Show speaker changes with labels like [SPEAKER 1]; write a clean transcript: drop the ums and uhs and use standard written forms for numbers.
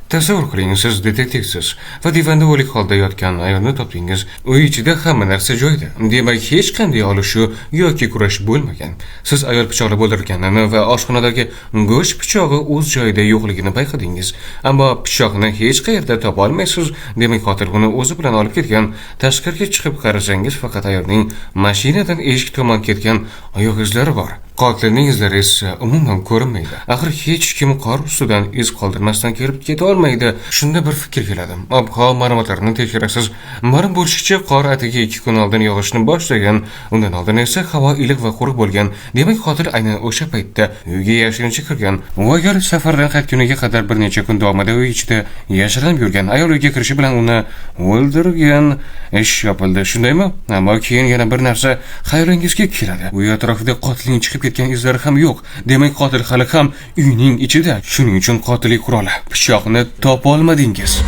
[SPEAKER 1] Tasavvur qiling, siz detektivsiz va divanda o'lik holda yotgan ayolni topdingiz. Uy ichida hamma narsa joyida. Demak, hech qanday olishuv yoki kurash bo'lmagan. Siz ayol pichoqlab o'ldirilganini va oshxonadagi go'sht pichog'i o'z joyida yo'qligini payqadingiz. Ammo pichoqni hech qayerda topa olmaysiz. Demak, qotil uni o'zi bilan olib ketgan. Tashqariga chiqib qarasangiz, faqat ayolning mashinadan eshik tomon ketgan oyoq izlari bor. Qotilning izlari esa umuman ko'rinmaydi. Axir hech kim qor ustidan iz qoldirmasdan kelib keta olmaydi. Shunda bir fikr keladi. Ob-havo ma'lumotlarini tekshirasiz. Ma'lum bo'lishicha, qor atigi 2 kun oldin yog'ishni boshlagan. Undan oldin esa havo iliq va quruq bo'lgan. Demak, qotil aynan o'sha paytda uyga yashirincha kirgan. U ayol safardan qaytguniga qadar bir necha kun davomida uy ichida yashirinib yurgan. Ayol uyga kirishi bilan uni o'ldirgan. Ish yopildi, shundaymi? Ammo keyin yana bir narsa xayolingizga keladi. Uy atrofida qotilning chiqib ketgan izlari ham yo'q. Demak, qotil hali ham uyning ichida. Shuning uchun qotillik quroli pichoqni topa olmadingiz.